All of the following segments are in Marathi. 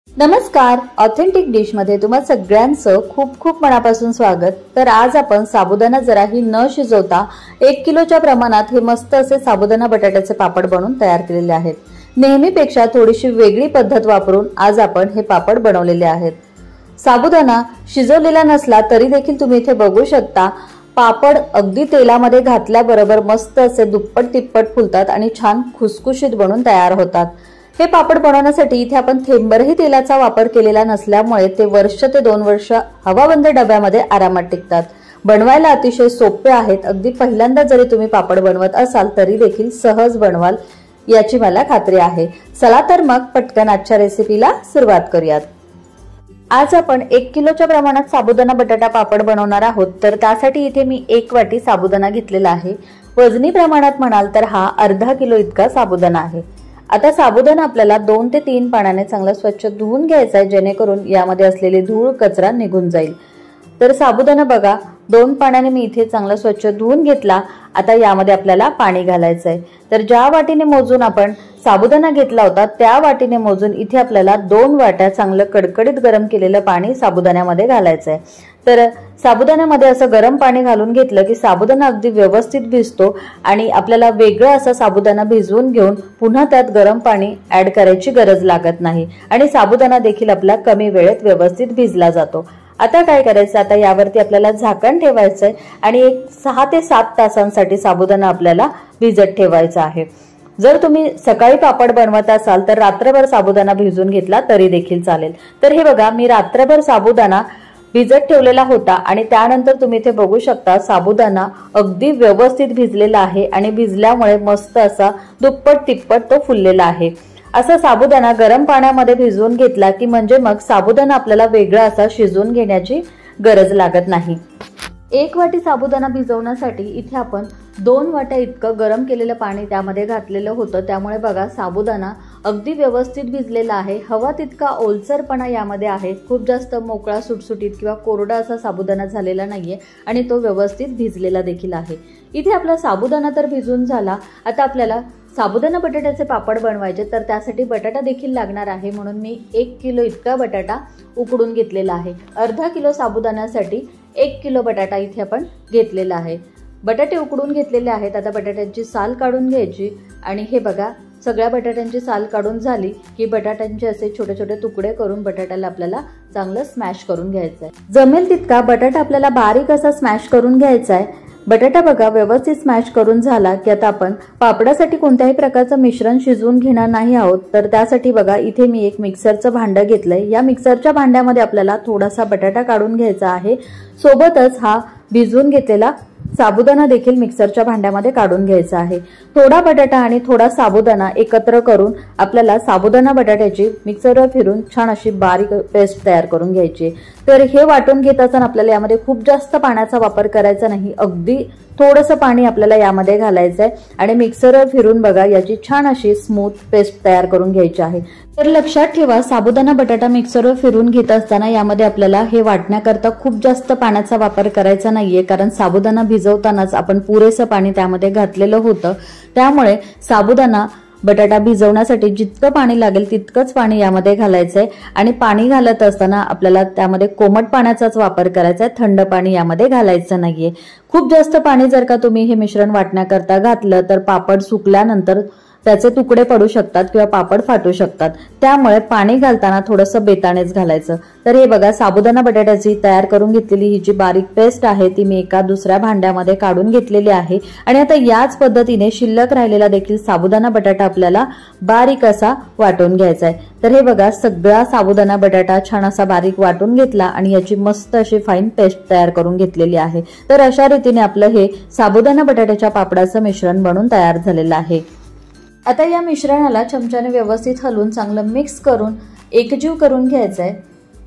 नमस्कार, ऑथेंटिक डिश मध्ये तुम्हा सगळ्यांचं खूप खूप मनापासून स्वागत। तर आज आपण साबुदाणा जराही न शिजवता 1 किलोच्या प्रमाणात हे मस्त असे साबुदाणा बटाट्याचे पापड बनवून तयार केलेले आहेत। नेहमीपेक्षा थोडीशी वेगळी पद्धत वापरून आज आपण हे पापड बनवलेले आहेत। साबुदाणा शिजवलेला नसला तरी देखील तुम्ही इथे बघू शकता पापड अगदी तेलामध्ये घातल्याबरोबर मस्त असे दुप्पट तिप्पट फुलतात आणि छान खुसखुशीत बनून तयार होतात। हे पापड बनवण्यासाठी इथे आपण थेंबरही तेलाचा वापर केलेला नसल्यामुळे ते वर्ष ते 2 वर्ष हवाबंद डब्यामध्ये आरामात टिकतात। बनवायला अतिशय सोपे आहेत। अगदी पहिल्यांदा जरी तुम्ही पापड बनवत असाल तरी देखील सहज बनवाल याची मला खात्री आहे। चला तर मग पटकन आजच्या रेसिपीला सुरुवात करूयात। आज आपण 1 किलोच्या प्रमाणात साबुदाणा बटाटा पापड बनवणार आहोत। तर त्यासाठी इथे मी 1 वाटी साबुदाणा घेतलेला आहे। वजनी प्रमाणात म्हणाल तर हा अर्धा किलो इतका साबुदाणा आहे। आता साबुदाणा आपल्याला 2 ते 3 पाण्याने चांगला स्वच्छ धुवून घ्यायचा आहे, जेणेकरून यामध्ये असलेले धूळ कचरा निघून जाईल। तर साबुदाणा बघा 2 पाण्याने मी इथे चांगला स्वच्छ धुवून घेतला। आता यामध्ये आपल्याला पाणी घालायचं आहे। तर ज्या वाटीने मोजून आपण साबुदाणा घेतला होता त्या वाटीने मोजून इथे आपल्याला 2 वाट्या चांगलं कडकडीत गरम केलेलं पाणी साबुदाण्यामध्ये घालायचं आहे। तर साबुदाण्यामध्ये असं गरम पाणी घालून घेतलं की साबुदाणा अगदी व्यवस्थित भिजतो आणि आपल्याला वेगळं असा साबुदाणा भिजवून घेऊन पुन्हा त्यात गरम पाणी ऍड करायची गरज लागत नाही आणि साबुदाणा देखील आपला कमी वेळेत व्यवस्थित भिजला जातो। आता काय करायचं, आता यावरती आपल्याला झाकण ठेवायचंय आणि 6 ते 7 तासांसाठी साबुदाणा आपल्याला भिजत ठेवायचा आहे। जर तुम्ही सकाळी पापड बनवत असाल तर रात्रभर साबुदाणा भिजून घेतला तरी देखील चालेल। तर हे बघा मी रात्रभर साबुदाणा भिजत ठेवलेला होता आणि त्यानंतर तुम्ही इथे बघू शकता साबुदाणा अगदी व्यवस्थित भिजलेला आहे आणि भिजल्यामुळे मस्त असा दुप्पट तिप्पट तो फुललेला आहे। असा साबुदाणा गरम पाण्यामध्ये भिजवून घेतला की म्हणजे मग साबुदाणा आपल्याला वेगळा असा शिजवून घेण्याची गरज लागत नाही। 1 वाटी साबुदाणा भिजवण्यासाठी इथे आपण 2 वाट्या इतकं गरम केलेलं पाणी त्यामध्ये घातलेलं होतं, त्यामुळे बघा साबुदाणा अगदी व्यवस्थित भिजलेला आहे। हवा तितका ओलसरपणा यामध्ये आहे, खूप जास्त मोकळा सुटसुटीत किंवा कोरडा असा साबुदाणा झालेला नाहीये आणि तो व्यवस्थित भिजलेला देखील आहे। इथे आपला साबुदाणा तर भिजून झाला। आता आपल्याला साबुदाणा बटाट्याचे पापड बनवायचे, तर त्यासाठी बटाटा देखील लागणार आहे, म्हणून मी 1 किलो इतका बटाटा उकडून घेतलेला आहे। अर्धा किलो साबुदाण्यासाठी 1 किलो बटाटा इथे आपण घेतलेला आहे। बटाटे उकडून घेतलेले आहेत। आता बटाट्यांची साल काढून घ्यायची आणि हे बघा सगळ्या बटाट्यांची साल काढून झाली की बटाट्यांचे असे छोटे छोटे तुकडे करून बटाट्याला आपल्याला चांगलं स्मॅश करून घ्यायचं आहे। जमेल तितका बटाटा आपल्याला बारीक असा स्मॅश करून घ्यायचा आहे। बटाटा बघा व्यवस्थित स्मॅश करून झाला की आता आपण पापडासाठी कोणत्याही प्रकारचं मिश्रण शिजवून घेणार नाही आहोत। तर त्यासाठी बघा इथे मी एक मिक्सरचं भांडं घेतलंय। या मिक्सरच्या भांड्यामध्ये आपल्याला थोडासा बटाटा काढून घ्यायचा आहे, सोबतच हा भिजवून घेतलेला साबुदाणा देखील मिक्सरच्या भांड्यामध्ये काढून घ्यायचा आहे। थोडा बटाटा आणि थोडा साबुदाणा एकत्र करून आपल्याला साबुदाणा बटाट्याची मिक्सरवर फिरून छान अशी बारीक पेस्ट तयार करून घ्यायची। तर हे वाटून घेत असताना आपल्याला यामध्ये खूप जास्त पाण्याचा वापर करायचा नाही, अगदी थोडंसं पाणी आपल्याला यामध्ये घालायचं आहे आणि मिक्सरवर फिरून बघा याची छान अशी स्मूथ पेस्ट तयार करून घ्यायची आहे। तर लक्षात ठेवा साबुदाणा बटाटा मिक्सरवर फिरून घेत असताना यामध्ये आपल्याला हे वाटण्याकरता खूप जास्त पाण्याचा वापर करायचा नाहीये, कारण साबुदाणा भिजवतानाच आपण पुरेसं पाणी त्यामध्ये घातलेलं होतं। त्यामुळे साबुदाणा बटाटा भिजवण्यासाठी जितकं पाणी लागेल तितकंच पाणी यामध्ये घालायचंय आणि पाणी घालत असताना आपल्याला त्यामध्ये कोमट पाण्याचाच वापर करायचा आहे, थंड पाणी यामध्ये घालायचं नाहीये। खूप जास्त पाणी जर का तुम्ही हे मिश्रण वाटण्याकरता घातलं तर पापड सुकल्यानंतर त्याचे तुकडे पडू शकतात किंवा पापड फाटू शकतात, त्यामुळे पाणी घालताना थोडंसं बेतानेच घालायचं। तर हे बघा साबुदाणा बटाट्याची तयार करून घेतलेली ही जी बारीक पेस्ट आहे ती मी एका दुसऱ्या भांड्यामध्ये काढून घेतलेली आहे आणि आता याच पद्धतीने शिल्लक राहिलेला देखील साबुदाणा बटाटा आपल्याला बारीक असा वाटून घ्यायचा आहे। तर हे बघा सगळा साबुदाणा बटाटा छान असा बारीक वाटून घेतला आणि याची मस्त अशी फाईन पेस्ट तयार करून घेतलेली आहे। तर अशा रीतीने आपलं हे साबुदाणा बटाट्याच्या पापडाचं मिश्रण बनून तयार झालेलं आहे। आता या मिश्रणाला चमच्याने व्यवस्थित हलवून चांगलं मिक्स करून एकजीव करून घ्यायचं आहे।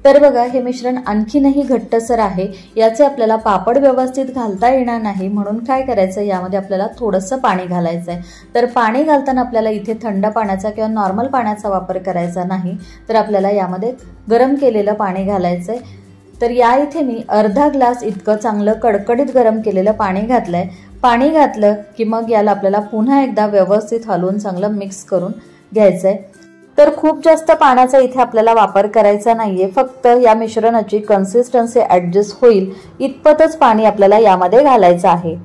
तर बघा हे मिश्रण आणखीनही घट्टसर आहे, याचे आपल्याला पापड व्यवस्थित घालता येणार नाही, म्हणून काय करायचं यामध्ये आपल्याला थोडंसं पाणी घालायचं आहे। तर पाणी घालताना आपल्याला इथे थंड पाण्याचा किंवा नॉर्मल पाण्याचा वापर करायचा नाही, तर आपल्याला यामध्ये गरम केलेलं पाणी घालायचं आहे। तर या इथे मी अर्धा ग्लास इतकं चांगलं कडकडीत गरम केलेलं पाणी घातलंय। पाणी घातलं की मग याला आपल्याला पुन्हा एकदा व्यवस्थित हलवून चांगलं मिक्स करून घ्यायचंय। तर खूप जास्त पाण्याचा इथे आपल्याला वापर करायचा नाहीये, फक्त या मिश्रणाची कन्सिस्टन्सी ऍडजस्ट होईल इतपतच पाणी आपल्याला यामध्ये घालायचं आहे।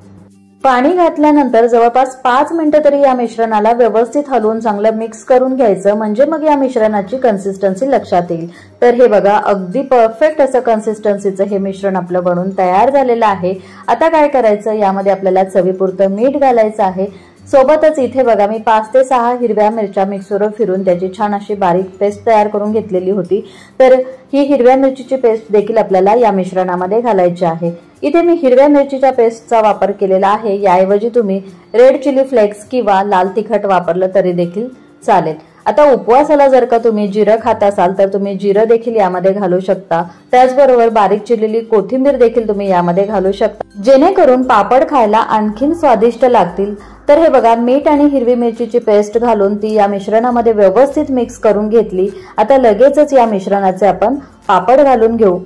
पाणी घातल्यानंतर जवळपास 5 मिनिटं तरी या मिश्रणाला व्यवस्थित हलवून चांगलं मिक्स करून घ्यायचं, म्हणजे मग या मिश्रणाची कन्सिस्टन्सी लक्षात येईल। तर हे बघा, अगदी परफेक्ट असं कन्सिस्टन्सीचं हे मिश्रण आपलं बनून तयार झालेलं आहे। आता काय करायचं, यामध्ये आपल्याला चवीपुरतं मीठ घालायचं आहे। सोबतच इथे बघा, मी 5 ते 6 हिरव्या मिरच्या मिक्सरवर फिरून त्याची छान अशी बारीक पेस्ट तयार करून घेतलेली होती। तर ही हिरव्या मिरचीची पेस्ट देखील आपल्याला या मिश्रणामध्ये घालायची आहे। इथे मी हिरव्या मिरचीच्या पेस्टचा वापर केलेला आहे, याऐवजी तुम्ही रेड चिली फ्लेक्स किंवा लाल तिखट वापरलं तरी देखील चालेल। आता उपवासाला जर का तुम्ही जिरं खात असाल तर तुम्ही जिरं देखील यामध्ये घालू शकता। त्याचबरोबर बारीक चिरलेली कोथिंबीर देखील तुम्ही यामध्ये घालू शकता, जेणेकरून पापड खायला आणखीन स्वादिष्ट लागतील। तर हे बघा, मीठ आणि हिरवी मिरचीची पेस्ट घालून ती या मिश्रणामध्ये व्यवस्थित मिक्स करून घेतली। आता लगेचच या मिश्रणाचे आपण पापड घालून घेऊ।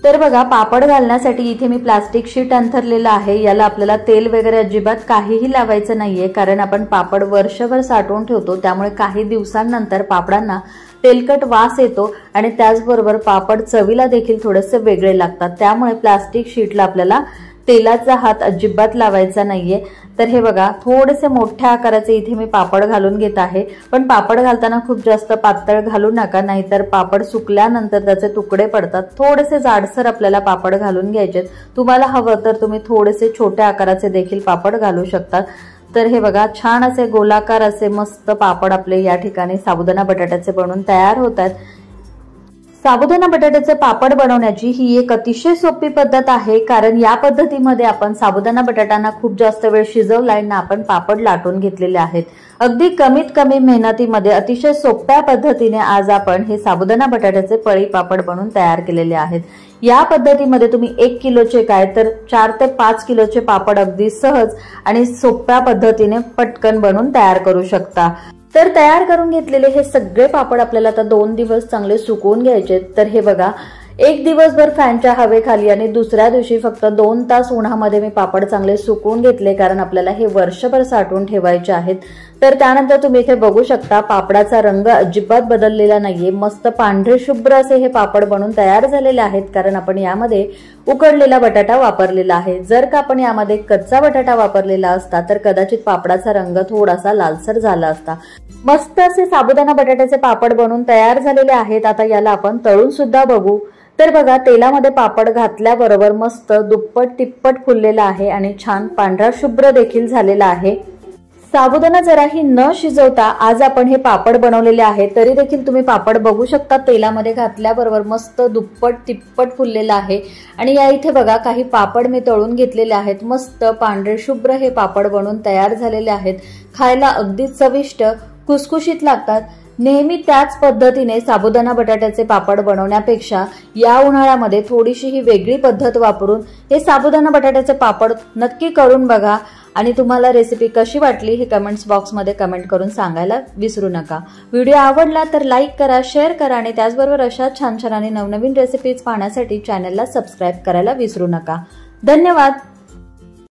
तर बघा, पापड घालण्यासाठी इथे मी प्लास्टिक शीट अंथरलेलं आहे। याला आपल्याला तेल वगैरे अजिबात काहीही लावायचं नाहीये, कारण आपण पापड वर्षभर साठवून ठेवतो, त्यामुळे काही दिवसांनंतर पापडांना तेलकट वास येतो आणि त्याचबरोबर पापड चवीला देखील थोडेसे वेगळे लागतात। त्यामुळे प्लास्टिक शीटला आपल्याला तेलाचा हात अजिबात लावायचा नाहीये। तर हे बघा, थोडेसे मोठ्या आकाराचे इथे मी पापड घालून घेत आहे, पण पापड घालताना खूप जास्त पातळ घालू नका, नाहीतर पापड सुकल्यानंतर त्याचे तुकडे पडतात। थोडेसे जाडसर आपल्याला पापड घालून घ्यायचे। तुम्हाला हवं तर तुम्ही थोडेसे छोट्या आकाराचे देखील पापड घालू शकता। तर हे बघा, छान असे गोलाकार असे मस्त पापड आपले या ठिकाणी साबुदाणा बटाट्याचे बनून तयार होतात। साबुदाणा बटाट्याचे पापड बनवण्याची ही एक अतिशय सोपी पद्धत आहे, कारण या पद्धतीमध्ये आपण साबुदाणा बटाट्यांना खूप जास्त वेळ शिजवलाय ना, आपण पापड लाटून घेतलेले आहेत। अगदी कमीत कमी मेहनतीमध्ये अतिशय सोप्या पद्धतीने आज आपण हे साबुदाणा बटाट्याचे पळी पापड बनवून तयार केलेले आहेत। या पद्धतीमध्ये तुम्ही 1 किलोचे काय तर 4 ते 5 किलोचे पापड अगदी सहज आणि सोप्या पद्धतीने पटकन बनवून तयार करू शकता। तर तयार करून घेतलेले हे सगळे पापड आपल्याला आता 2 दिवस चांगले सुकवून घ्यायचे। तर हे बघा, एक दिवसभर फॅनच्या हवेखाली आणि दुसऱ्या दिवशी फक्त 2 तास उन्हामध्ये मी पापड चांगले सुकवून घेतले, कारण आपल्याला हे वर्षभर साठवून ठेवायचे आहेत। तर त्यानंतर तुम्ही इथे बघू शकता, पापडाचा रंग अजिबात बदललेला नाहीये, मस्त पांढरे शुभ्र असे हे पापड बनून तयार झालेले आहेत, कारण आपण यामध्ये उकडलेला बटाटा वापरलेला आहे। जर का आपण यामध्ये कच्चा बटाटा वापरलेला असता तर कदाचित पापडाचा रंग थोडासा लालसर झाला असता। मस्त असे साबुदाणा बटाट्याचे पापड बनून तयार झालेले आहेत। आता याला आपण तळून सुद्धा बघू। तर बघा, तेलामध्ये पापड घातल्याबरोबर मस्त दुप्पट तिप्पट फुललेला आहे आणि छान पांढरा शुभ्र देखील झालेला आहे। साबुदाणा जराही न शिजवता आज आपण हे पापड बनवलेले आहेत, तरी देखील तुम्ही पापड बघू शकता, तेलामध्ये घातल्याबरोबर मस्त दुप्पट तिप्पट फुललेला आहे। आणि या इथे बघा, काही पापड मी तळून घेतलेले आहेत, मस्त पांढरे शुभ्र हे पापड बनवून तयार झालेले आहेत। खायला अगदी चविष्ट खुसखुशीत लागतात। नेहमी त्याच पद्धतीने साबुदाणा बटाट्याचे पापड बनवण्यापेक्षा या उन्हाळ्यामध्ये थोडीशी ही वेगळी पद्धत वापरून हे साबुदाणा बटाट्याचे पापड नक्की करून बघा। आणि तुम्हाला रेसिपी कशी वाटली हे कमेंट्स बॉक्समध्ये कमेंट करून सांगायला विसरू नका। व्हिडिओ आवडला तर लाईक करा, शेअर करा आणि त्याचबरोबर अशा छान छान आणि नवनवीन रेसिपीज पाहण्यासाठी चॅनलला सबस्क्राईब करायला विसरू नका। धन्यवाद।